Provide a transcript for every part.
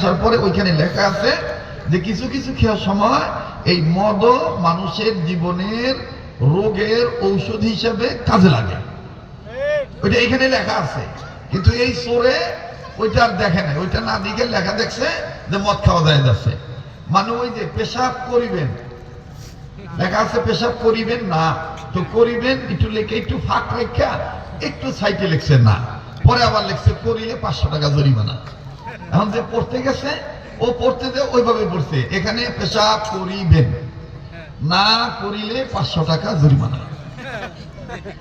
আসার পরে ওইখানে লেখা আছে যে কিছু কিছু খেয়ার সময় এই মদ মানুষের জীবনের রোগের ঔষধ হিসেবে কাজে লাগে, ওইটা এখানে লেখা আছে। কিন্তু এই চোরে ওইটা আর দেখে নাই, ওইটা না দিকে লেখা দেখছে যে মদ খাওয়া যায় যাচ্ছে। মানে ওই যে পেশাব করিবেন লেখা আছে, পেশাব করিবেন না, তো করিবেন একটু লেখে একটু ফাঁক রেখা একটু সাইটে লিখছে না, পরে আবার লিখছে করিলে 500 টাকা জরিমানা। এখন যে পড়তে গেছে ও পড়তে যে ওইভাবে পড়ছে, এখানে পেশাব করিবেন না করিলে 500 টাকা জরিমানা।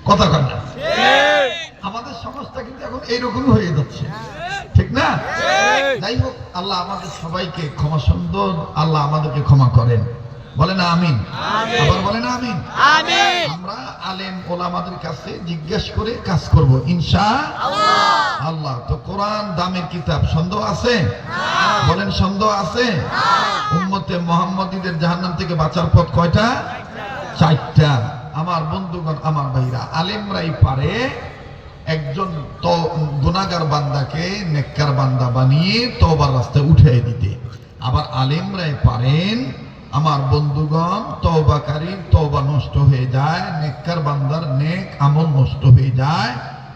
কথা কয় না? আমাদের সমাজটা কিন্তু এখন এইরকমই হয়ে যাচ্ছে, ঠিক না? যাই হোক, আল্লাহ আমাদের সবাইকে ক্ষমা সুন্দর আল্লাহ আমাদেরকে ক্ষমা করেন, বলেন আমিন। আবার বলেন আমিন। আমরা আলেম ওলামাদের কাছে জিজ্ঞেস করে কাজ করব ইনশাআল্লাহ। তো কোরআন দামের কিতাব, সন্দেহ আছে? বলেন সন্দেহ আছে? উম্মতে মুহাম্মাদীদের জাহান্নাম থেকে বাঁচার পথ কয়টা? 4টা। আমার বন্ধুগণ, আমার ভাইরা, আলেমরাই পারে একজন গুনাহগার বান্দাকে নেককার বান্দা বানিয়ে তওবার রাস্তায় উঠিয়ে দিতে। আবার আলেমরাই পারেন আমার বন্ধুগণ তওবাকারীর তওবা নষ্ট হয়ে যায়, নেককার বান্দার নেক আমল নষ্ট হয়ে যায়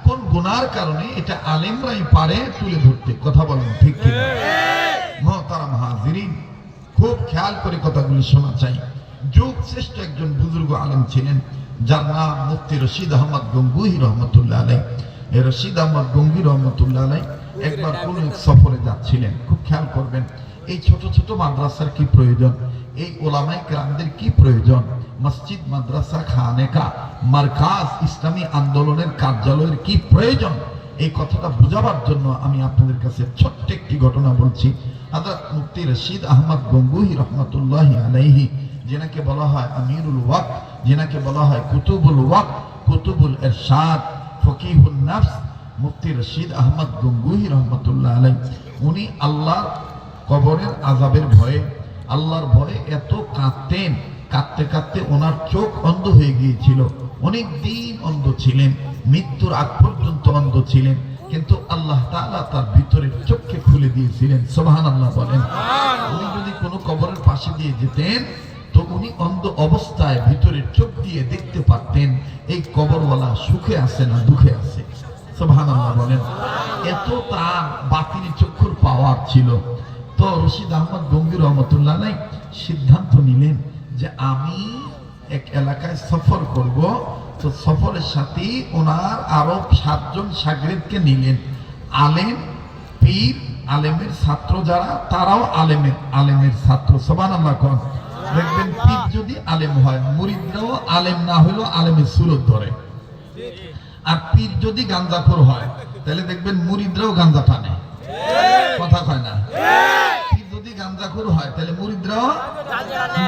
কোন গুনার কারণে, এটা আলেমরাই পারে তুলে ধরতে। কথা বলেন ঠিক কি? মুহতারাম হাজিরিন, খুব খেয়াল করে কথাগুলি শোনা চাই। যুগ শ্রেষ্ঠ একজন বুজুর্গ আলেম ছিলেন, যার নাম মুফতি রশিদ আহমদ গঙ্গুহি রহমতুল্লাহ আলাইহ। এই রশিদ আহমদ গঙ্গুহি রহমতুল্লাহ আলাইহ একবার কোন সফরে যাচ্ছিলেন। খুব খেয়াল করবেন, এই ছোট ছোট মাদ্রাসার কি প্রয়োজন, এই ওলামায়ে কেরামদের কি প্রয়োজন, মসজিদ মাদ্রাসা খানেকা মারকাজ ইসলামী আন্দোলনের কার্যালয়ের কি প্রয়োজন, এই কথাটা বোঝাবার জন্য আমি আপনাদের কাছে ছোট্ট একটি ঘটনা বলছি। হযরত মুফতি রশিদ আহমদ গঙ্গুহি রহমতুল্লাহ আলাইহি, যেনাকে বলা হয় আমিরুল ওয়াক্ত, যেনাকে বলা হয় কুতুবুল ওয়াক্ত, কুতুবুল ইরশাদ, ফকিহুন নফস, মুফতি রশিদ আহমদ গঙ্গুহি রহমতুল্লাহ আলাইহি, উনি আল্লাহর কবরের আযাবের ভয়ে, আল্লাহর ভয়ে এত কাঁদতেন, কাঁদতে কাঁদতে ওনার চোখ অন্ধ হয়ে গিয়েছিল। অনেক দিন অন্ধ ছিলেন, মৃত্যুর আগ পর্যন্ত অন্ধ ছিলেন, কিন্তু আল্লাহ তাআলা তার ভিতরের চোখকে খুলে দিয়েছিলেন। সুবহানাল্লাহ বলেন। উনি যদি কোনো কবরের পাশে দিয়ে যেতেন তো উনি অন্ধ অবস্থায় ভিতরের চোখ দিয়ে দেখতে পারতেন এই কবরওয়ালা সুখে আছে না দুঃখে আছে। সুবহানাল্লাহ বলেন। এত তার বাতিনি চক্ষুর পাওয়ার ছিল। তো রশিদ আহমদ গঙ্গুহি রহমতুল্লাহ আলাইহি সিদ্ধান্ত নিলেন যে আমি এক এলাকায় সফর করব। তো সফরের সাথে ওনার আরো 7 জন শাগির্দকে নিলেন। আলেম, পীর, আলেমের ছাত্র যারা, তারাও আলেমের ছাত্র। সুবহানাল্লাহ কোন। দেখবেন পীর যদি আলেম হয়, মুরিদরাও আলেম না হলেও আলেমের সুরত ধরে। আর পীর যদি গাঁজাখোর হয় তাহলে দেখবেন মুরিদরাও গাঁজা টানে। কথা কয় না? পীর যদি গাঁজাখোর হয় তাহলে মুরিদরাও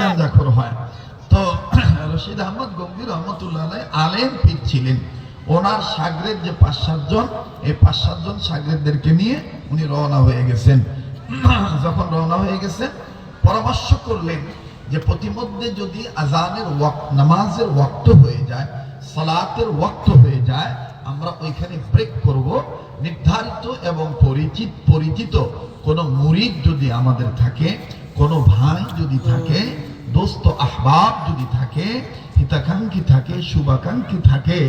গাঁজাখোর হয়। তো রশিদ আহমদ গঙ্গুহি রহমতুল্লাহ আলাইহি আলেম পীর ছিলেন। ওনার শাগির্দ যে 5-7 জন, এই 5-7 জন শাগির্দদেরকে নিয়ে উনি রওনা হয়ে গেছেন। যখন রওনা হয়ে গেছেন, পরামর্শ করলেন যে প্রতিমধ্যে যদি আজানের ওয়াক্ত, নামাজের ওয়াক্ত হয়ে যায়, সালাতের ওয়াক্ত হয়ে যায়, আমরা ওইখানে ব্রেক করব। নির্ধারিত এবং পরিচিত কোনো মুরিদ যদি আমাদের থাকে, কোনো ভাই যদি থাকে, দোস্ত আহবাব যদি থাকে, হিতাকাঙ্ক্ষী থাকে, শুভাকাঙ্ক্ষী থাকে,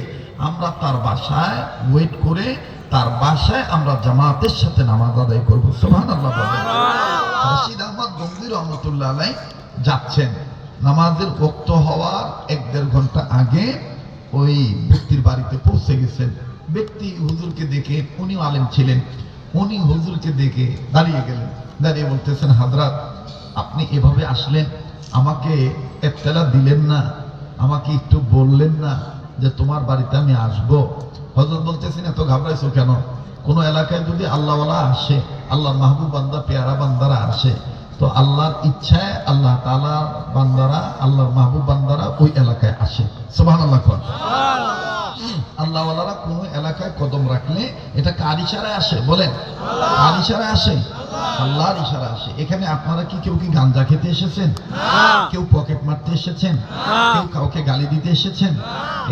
আমরা তার বাসায় ওয়েট করে তার বাসায় আমরা জামাতের সাথে নামাজ আদায় করব। সুবহানাল্লাহ বলেন। রশিদ আহমদ গঙ্গুহি রহমতুল্লাহ আলাইহি যাচ্ছেন, নামাজের ওয়াক্ত হওয়ার 1-1.5 ঘন্টা আগে ওই ব্যক্তির বাড়িতে পৌঁছে গেছেন। ব্যক্তি হুজুরকে দেখে, উনিও আলেম ছিলেন, উনি হুজুরকে দেখে দাঁড়িয়ে গেলেন। দাঁড়িয়ে বলতেছেন, হযরত আপনি এভাবে আসলেন, আমাকে ইত্তলা দিলেন না, আমাকে একটু বললেন না যে তোমার বাড়িতে আমি আসবো। হযরত বলতেছেন, এত ঘাবড়াইছো কেন? কোনো এলাকায় যদি আল্লাহওয়ালা আসে, আল্লাহর মাহবুব বান্দা, পেয়ারা বান্দারা আসে, তো আল্লাহর ইচ্ছায় আল্লাহ তাআলার বান্দারা, আল্লাহর মাহবুব বান্দারা ওই এলাকায় আসে। সুবহানাল্লাহ। আল্লাহওয়ালারা কোনো এলাকায় কদম রাখলে এটা কার ইশারায় আসে বলেন? কার ইশারায় আসে? আল্লাহর ইশারা আসে। এখানে আপনারা কি কেউ কি গাঁজা খেতে এসেছেন? কেউ পকেট মারতে এসেছেন? কেউ কাউকে গালি দিতে এসেছেন?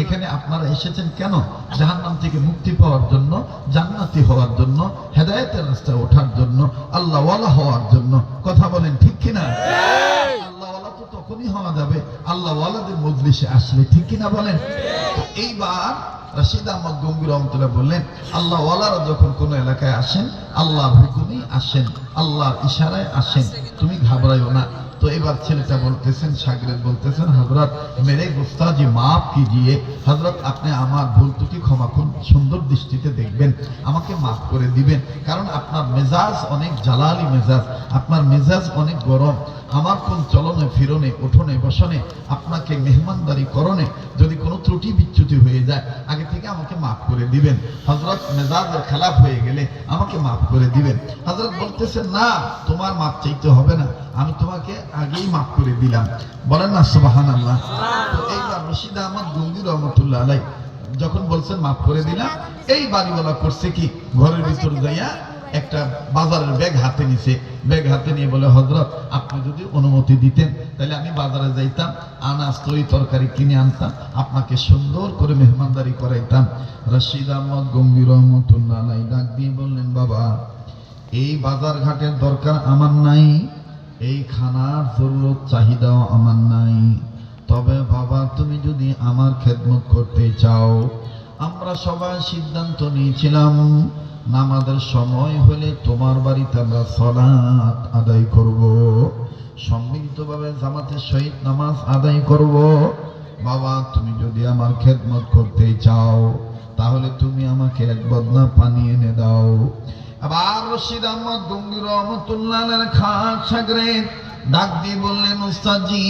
এখানে আপনারা এসেছেন কেন? জাহান্নাম থেকে মুক্তি পাওয়ার জন্য, জান্নাতি হওয়ার জন্য, হেদায়েতের রাস্তায় ওঠার জন্য, আল্লাহওয়ালা হওয়ার জন্য। কথা বলেন ঠিক কিনা? আল্লাহওয়ালা তো তখনই হওয়া যাবে আল্লাহওয়ালাদের মজলিসে আসলে, ঠিক কিনা বলেন? এইবার রশিদ আহমদ গঙ্গুর রহমতুল্লাহ বললেন, আল্লাহওয়ালারা যখন কোন এলাকায় আসেন আল্লাহর হুকুমেই আসেন, আল্লাহর ইশারায় আসেন, তুমি ঘাবড়াইও না। তো এবার ছেলেটা বলতেছেন, শাগরেদ বলতেছেন, হযরত মেরে গুস্তাজি মাফ কিজিয়ে, হযরত আপনি আমার ভুল ত্রুটি ক্ষমা করুন, সুন্দর দৃষ্টিতে দেখবেন, আমাকে মাফ করে দিবেন, কারণ আপনার মেজাজ অনেক জালালি মেজাজ, আপনার মেজাজ অনেক গরম। আমার কোন চলনে ফিরনে উঠোনে বসনে আপনাকে মেহমানদারি করণে যদি কোনো ত্রুটি বিচ্যুতি হয়ে যায় আগে থেকে আমাকে মাফ করে দিবেন। হযরত মেজাজের খেলাফ হয়ে গেলে আমাকে মাফ করে দিবেন। হযরত বলতেছেন, না তোমার মাফ চাইতে হবে না, আমি তোমাকে আগেই মাফ করে দিলাম। বলেন না সুবহানাল্লাহ। তো এইবার রশিদ আহমদ গঙ্গুর রহমতুল্লাহ আলাইহি যখন বলছেন মাফ করে দিলাম, এই বাড়িওয়ালা করছে কি, ঘরের ভিতর যাইয়া একটা বাজারের ব্যাগ হাতে নিছে, ব্যাগ হাতে নিয়ে বলে, হযরত আপনি যদি অনুমতি দিতেন তাহলে আমি বাজারে যাইতাম, আনাজ তরি তরকারি কিনে আনতাম, আপনাকে সুন্দর করে মেহমানদারি করাইতাম। রশিদ আহমদ গঙ্গুর রহমতুল্লাহ আলাইহি ডাক দিয়ে বললেন, বাবা এই বাজার ঘাটের দরকার আমার নাই, এই খানার জরুরত চাহিদাও আমার নাই, তবে বাবা তুমি যদি আমার খেদমত করতে চাও, আমরা সবাই সিদ্ধান্ত নিয়েছিলাম নামাজের সময় হলে তোমার বাড়িতে আমরা সালাত আদায় করব, সম্মিলিতভাবে জামাতের সহিত নামাজ আদায় করব। বাবা তুমি যদি আমার খেদমত করতে চাও তাহলে তুমি আমাকে এক বদনা পানি এনে দাও। আবার রশিদ আহমদ গঙ্গুর রহমতুল্লাহ আলাইহির খাস শাগরেদ ডাক দিয়ে বললেন, উস্তাদজি